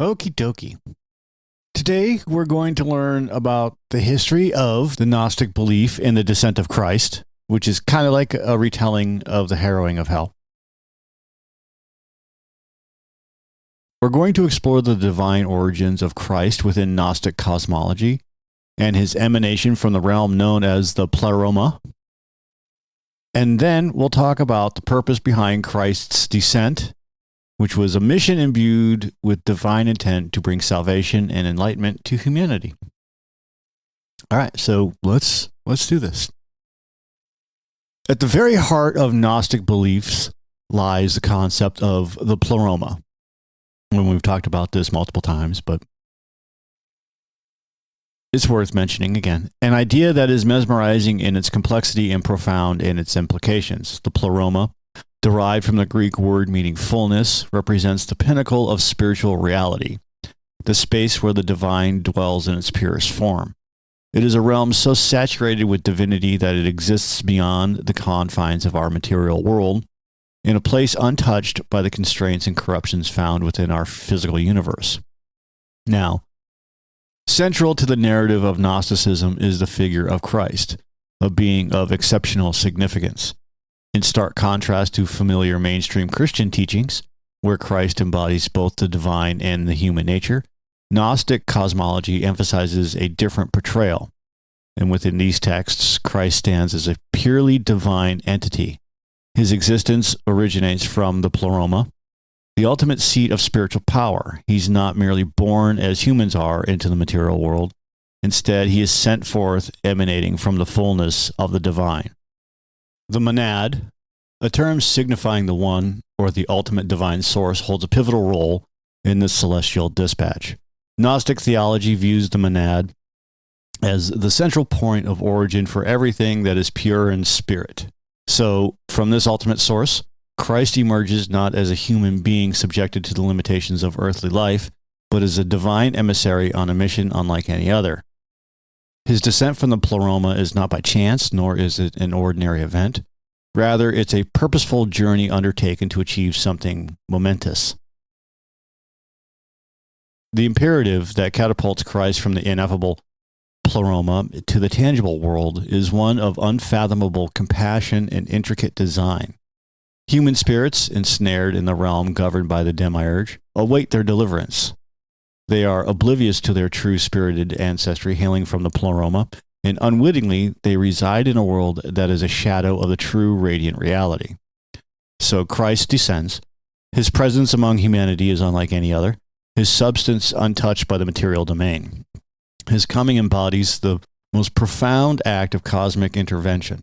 Okie dokie. Today we're going to learn about the history of the Gnostic belief in the descent of Christ, which is kind of like a retelling of the harrowing of hell. We're going to explore the divine origins of Christ within Gnostic cosmology and his emanation from the realm known as the Pleroma. And then we'll talk about the purpose behind Christ's descent, which was a mission imbued with divine intent to bring salvation and enlightenment to humanity. All right, so let's do this. At the very heart of Gnostic beliefs lies the concept of the Pleroma. When we've talked about this multiple times, but it's worth mentioning again. An idea that is mesmerizing in its complexity and profound in its implications. The Pleroma, derived from the Greek word meaning fullness, represents the pinnacle of spiritual reality, the space where the divine dwells in its purest form. It is a realm so saturated with divinity that it exists beyond the confines of our material world, in a place untouched by the constraints and corruptions found within our physical universe. Now, central to the narrative of Gnosticism is the figure of Christ, a being of exceptional significance. In stark contrast to familiar mainstream Christian teachings, where Christ embodies both the divine and the human nature, Gnostic cosmology emphasizes a different portrayal. And within these texts, Christ stands as a purely divine entity. His existence originates from the Pleroma, the ultimate seat of spiritual power. He's not merely born as humans are into the material world. Instead, he is sent forth emanating from the fullness of the divine. The monad, a term signifying the one or the ultimate divine source, holds a pivotal role in this celestial dispatch. Gnostic theology views the monad as the central point of origin for everything that is pure in spirit. So, from this ultimate source, Christ emerges not as a human being subjected to the limitations of earthly life, but as a divine emissary on a mission unlike any other. His descent from the Pleroma is not by chance, nor is it an ordinary event. Rather, it's a purposeful journey undertaken to achieve something momentous. The imperative that catapults Christ from the ineffable Pleroma to the tangible world is one of unfathomable compassion and intricate design. Human spirits, ensnared in the realm governed by the Demiurge, await their deliverance. They are oblivious to their true spirited ancestry hailing from the Pleroma, and unwittingly they reside in a world that is a shadow of the true radiant reality. So Christ descends. His presence among humanity is unlike any other, his substance untouched by the material domain. His coming embodies the most profound act of cosmic intervention,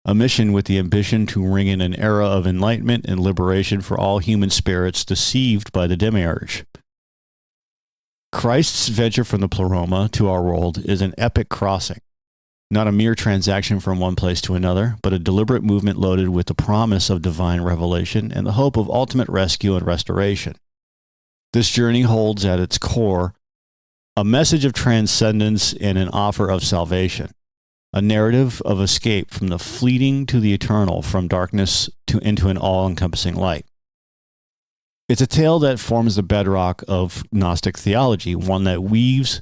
a mission with the ambition to ring in an era of enlightenment and liberation for all human spirits deceived by the Demiurge. Christ's venture from the Pleroma to our world is an epic crossing, not a mere transaction from one place to another, but a deliberate movement loaded with the promise of divine revelation and the hope of ultimate rescue and restoration. This journey holds at its core a message of transcendence and an offer of salvation, a narrative of escape from the fleeting to the eternal, from darkness into an all-encompassing light. It's a tale that forms the bedrock of Gnostic theology, one that weaves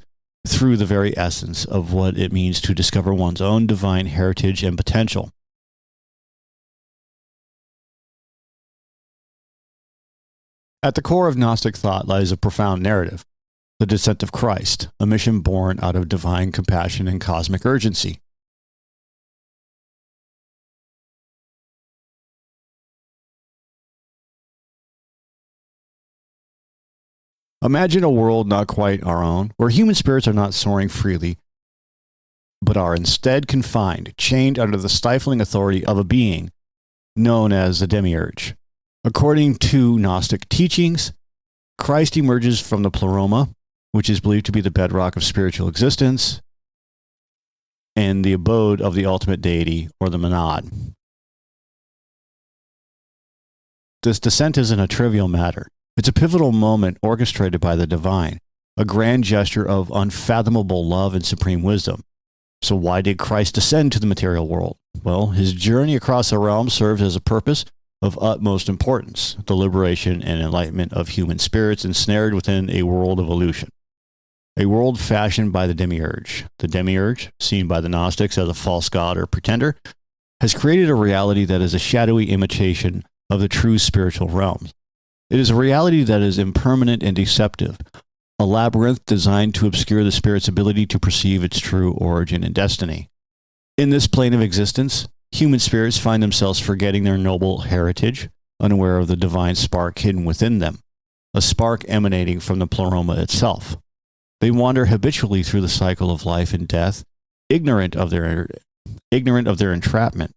through the very essence of what it means to discover one's own divine heritage and potential. At the core of Gnostic thought lies a profound narrative, the descent of Christ, a mission born out of divine compassion and cosmic urgency. Imagine a world not quite our own, where human spirits are not soaring freely, but are instead confined, chained under the stifling authority of a being known as the Demiurge. According to Gnostic teachings, Christ emerges from the Pleroma, which is believed to be the bedrock of spiritual existence and the abode of the ultimate deity, or the monad. This descent isn't a trivial matter. It's a pivotal moment orchestrated by the divine, a grand gesture of unfathomable love and supreme wisdom. So why did Christ descend to the material world? Well, his journey across the realm serves as a purpose of utmost importance, the liberation and enlightenment of human spirits ensnared within a world of illusion. A world fashioned by the Demiurge. The Demiurge, seen by the Gnostics as a false god or pretender, has created a reality that is a shadowy imitation of the true spiritual realms. It is a reality that is impermanent and deceptive, a labyrinth designed to obscure the spirit's ability to perceive its true origin and destiny. In this plane of existence, human spirits find themselves forgetting their noble heritage, unaware of the divine spark hidden within them, a spark emanating from the Pleroma itself. They wander habitually through the cycle of life and death, ignorant of their entrapment.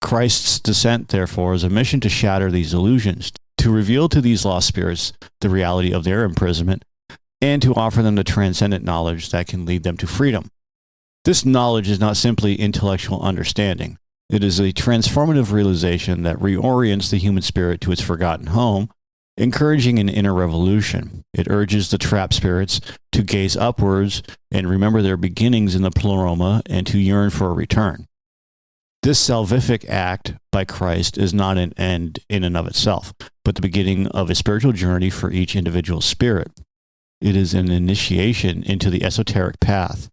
Christ's descent, therefore, is a mission to shatter these illusions, to reveal to these lost spirits the reality of their imprisonment, and to offer them the transcendent knowledge that can lead them to freedom. This knowledge is not simply intellectual understanding. It is a transformative realization that reorients the human spirit to its forgotten home, encouraging an inner revolution. It urges the trapped spirits to gaze upwards and remember their beginnings in the Pleroma and to yearn for a return. This salvific act by Christ is not an end in and of itself, but the beginning of a spiritual journey for each individual spirit. It is an initiation into the esoteric path,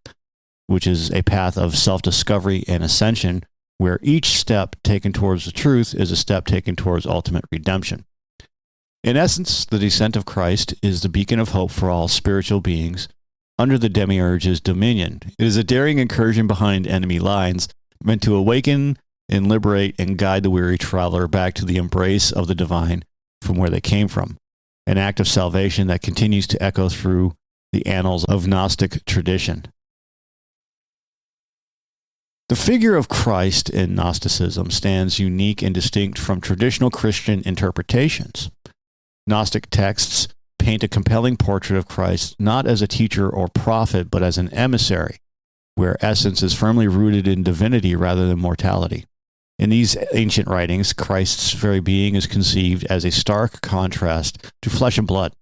which is a path of self-discovery and ascension, where each step taken towards the truth is a step taken towards ultimate redemption. In essence, the descent of Christ is the beacon of hope for all spiritual beings under the Demiurge's dominion. It is a daring incursion behind enemy lines, meant to awaken and liberate and guide the weary traveler back to the embrace of the divine from where they came from, an act of salvation that continues to echo through the annals of Gnostic tradition. The figure of Christ in Gnosticism stands unique and distinct from traditional Christian interpretations. Gnostic texts paint a compelling portrait of Christ not as a teacher or prophet, but as an emissary, where essence is firmly rooted in divinity rather than mortality. In these ancient writings, Christ's very being is conceived as a stark contrast to flesh and blood.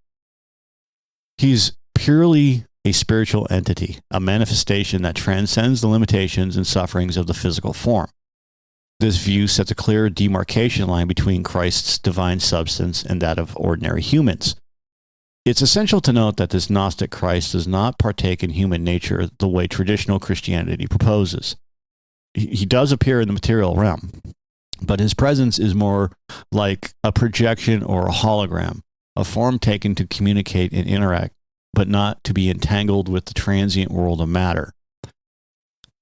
He's purely a spiritual entity, a manifestation that transcends the limitations and sufferings of the physical form. This view sets a clear demarcation line between Christ's divine substance and that of ordinary humans. It's essential to note that this Gnostic Christ does not partake in human nature the way traditional Christianity proposes. He does appear in the material realm, but his presence is more like a projection or a hologram, a form taken to communicate and interact, but not to be entangled with the transient world of matter.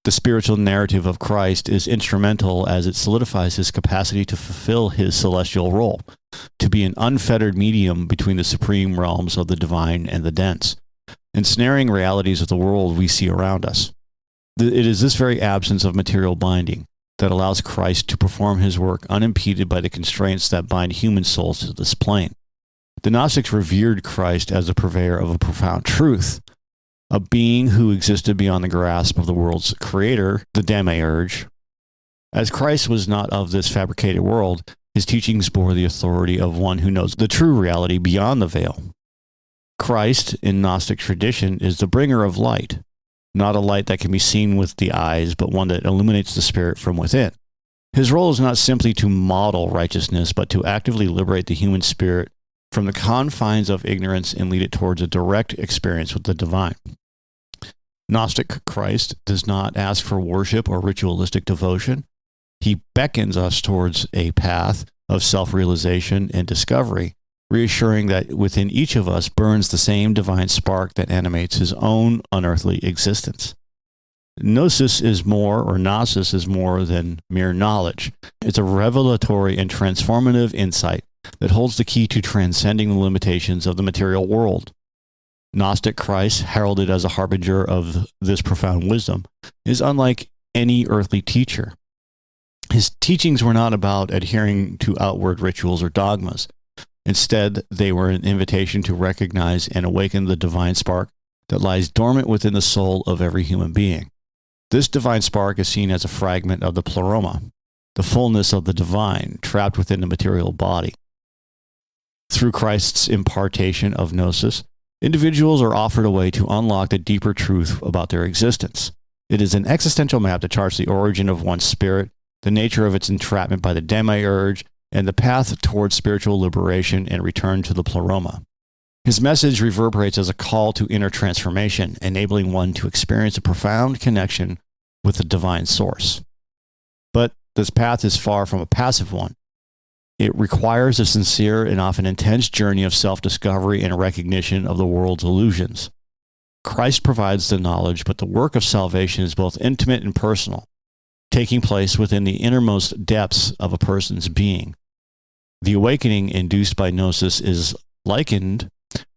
The spiritual narrative of Christ is instrumental as it solidifies his capacity to fulfill his celestial role, to be an unfettered medium between the supreme realms of the divine and the dense, ensnaring realities of the world we see around us. It is this very absence of material binding that allows Christ to perform his work unimpeded by the constraints that bind human souls to this plane. The Gnostics revered Christ as the purveyor of a profound truth, a being who existed beyond the grasp of the world's creator, the Demiurge. As Christ was not of this fabricated world, his teachings bore the authority of one who knows the true reality beyond the veil. Christ, in Gnostic tradition, is the bringer of light, not a light that can be seen with the eyes, but one that illuminates the spirit from within. His role is not simply to model righteousness, but to actively liberate the human spirit from the confines of ignorance and lead it towards a direct experience with the divine. Gnostic Christ does not ask for worship or ritualistic devotion. He beckons us towards a path of self-realization and discovery, reassuring that within each of us burns the same divine spark that animates his own unearthly existence. Gnosis is more than mere knowledge. It's a revelatory and transformative insight that holds the key to transcending the limitations of the material world. Gnostic Christ, heralded as a harbinger of this profound wisdom, is unlike any earthly teacher. His teachings were not about adhering to outward rituals or dogmas. Instead, they were an invitation to recognize and awaken the divine spark that lies dormant within the soul of every human being. This divine spark is seen as a fragment of the Pleroma, the fullness of the divine trapped within the material body. Through Christ's impartation of Gnosis, individuals are offered a way to unlock the deeper truth about their existence. It is an existential map that charts the origin of one's spirit, the nature of its entrapment by the Demiurge, and the path towards spiritual liberation and return to the Pleroma. His message reverberates as a call to inner transformation, enabling one to experience a profound connection with the divine source. But this path is far from a passive one. It requires a sincere and often intense journey of self-discovery and recognition of the world's illusions. Christ provides the knowledge, but the work of salvation is both intimate and personal, taking place within the innermost depths of a person's being. The awakening induced by Gnosis is likened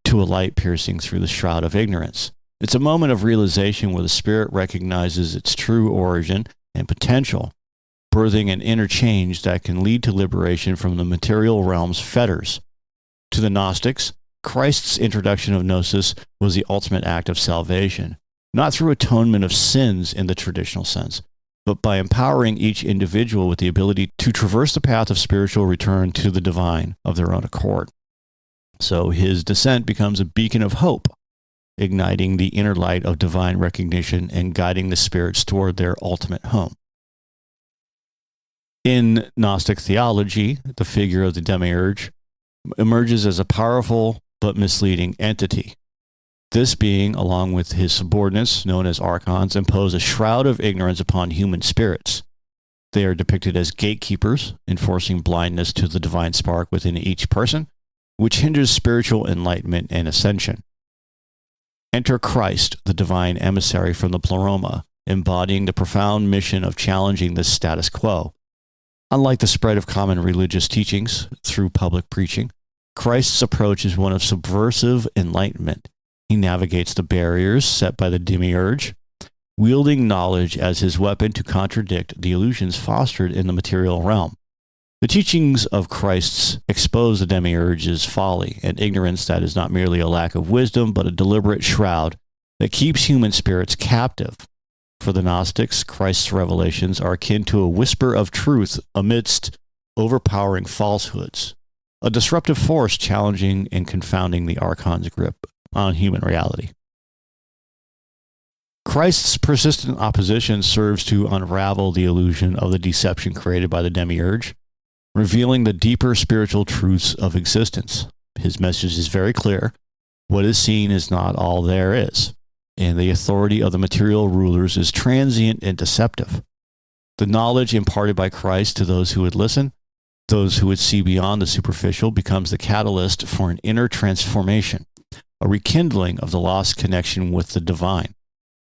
to a light piercing through the shroud of ignorance. It's a moment of realization where the spirit recognizes its true origin and potential, birthing an inner change that can lead to liberation from the material realm's fetters. To the Gnostics, Christ's introduction of Gnosis was the ultimate act of salvation, not through atonement of sins in the traditional sense, but by empowering each individual with the ability to traverse the path of spiritual return to the divine of their own accord. So his descent becomes a beacon of hope, igniting the inner light of divine recognition and guiding the spirits toward their ultimate home. In Gnostic theology, the figure of the Demiurge emerges as a powerful but misleading entity. This being, along with his subordinates, known as archons, impose a shroud of ignorance upon human spirits. They are depicted as gatekeepers, enforcing blindness to the divine spark within each person, which hinders spiritual enlightenment and ascension. Enter Christ, the divine emissary from the Pleroma, embodying the profound mission of challenging the status quo. Unlike the spread of common religious teachings through public preaching, Christ's approach is one of subversive enlightenment. He navigates the barriers set by the Demiurge, wielding knowledge as his weapon to contradict the illusions fostered in the material realm. The teachings of Christ expose the Demiurge's folly and ignorance that is not merely a lack of wisdom, but a deliberate shroud that keeps human spirits captive. For the Gnostics, Christ's revelations are akin to a whisper of truth amidst overpowering falsehoods, a disruptive force challenging and confounding the archon's grip on human reality. Christ's persistent opposition serves to unravel the illusion of the deception created by the Demiurge, revealing the deeper spiritual truths of existence. His message is very clear. What is seen is not all there is, and the authority of the material rulers is transient and deceptive. The knowledge imparted by Christ to those who would listen, those who would see beyond the superficial, becomes the catalyst for an inner transformation, a rekindling of the lost connection with the divine.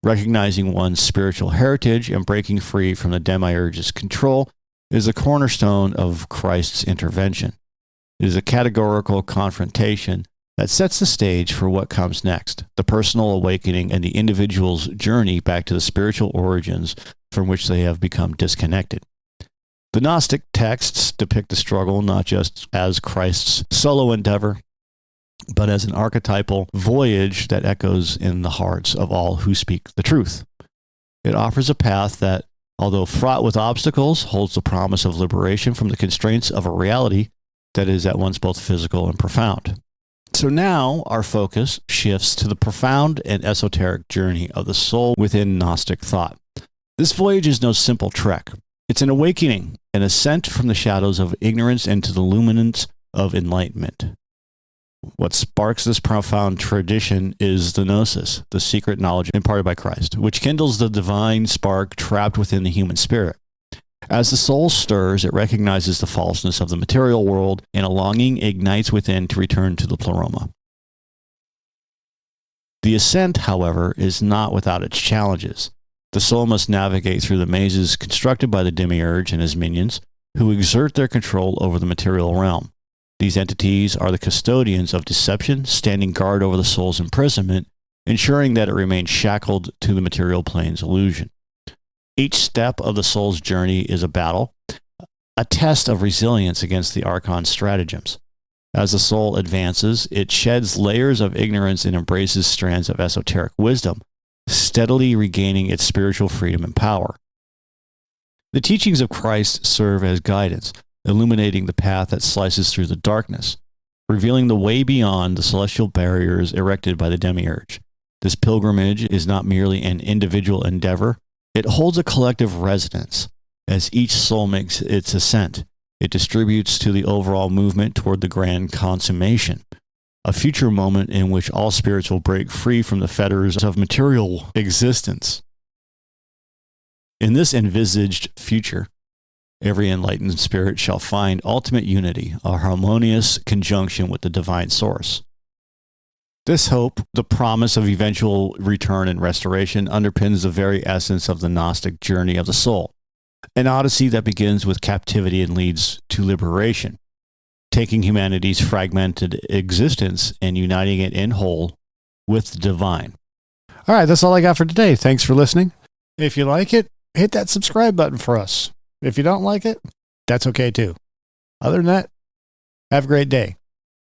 Recognizing one's spiritual heritage and breaking free from the Demiurge's control is the cornerstone of Christ's intervention. It is a categorical confrontation that sets the stage for what comes next, the personal awakening and the individual's journey back to the spiritual origins from which they have become disconnected. The Gnostic texts depict the struggle not just as Christ's solo endeavor, but as an archetypal voyage that echoes in the hearts of all who speak the truth. It offers a path that, although fraught with obstacles, holds the promise of liberation from the constraints of a reality that is at once both physical and profound. So now our focus shifts to the profound and esoteric journey of the soul within Gnostic thought. This voyage is no simple trek. It's an awakening, an ascent from the shadows of ignorance into the luminance of enlightenment. What sparks this profound tradition is the Gnosis, the secret knowledge imparted by Christ, which kindles the divine spark trapped within the human spirit. As the soul stirs, it recognizes the falseness of the material world, and a longing ignites within to return to the Pleroma. The ascent, however, is not without its challenges. The soul must navigate through the mazes constructed by the Demiurge and his minions, who exert their control over the material realm. These entities are the custodians of deception, standing guard over the soul's imprisonment, ensuring that it remains shackled to the material plane's illusion. Each step of the soul's journey is a battle, a test of resilience against the archon's stratagems. As the soul advances, it sheds layers of ignorance and embraces strands of esoteric wisdom, steadily regaining its spiritual freedom and power. The teachings of Christ serve as guidance, illuminating the path that slices through the darkness, revealing the way beyond the celestial barriers erected by the Demiurge. This pilgrimage is not merely an individual endeavor. It holds a collective resonance. As each soul makes its ascent, It distributes to the overall movement toward the grand consummation, a future moment in which all spirits will break free from the fetters of material existence. In this envisaged future, every enlightened spirit shall find ultimate unity, a harmonious conjunction with the divine source. This hope, the promise of eventual return and restoration, underpins the very essence of the Gnostic journey of the soul, an odyssey that begins with captivity and leads to liberation, taking humanity's fragmented existence and uniting it in whole with the divine. All right, that's all I got for today. Thanks for listening. If you like it, hit that subscribe button for us. If you don't like it, that's okay too. Other than that, have a great day.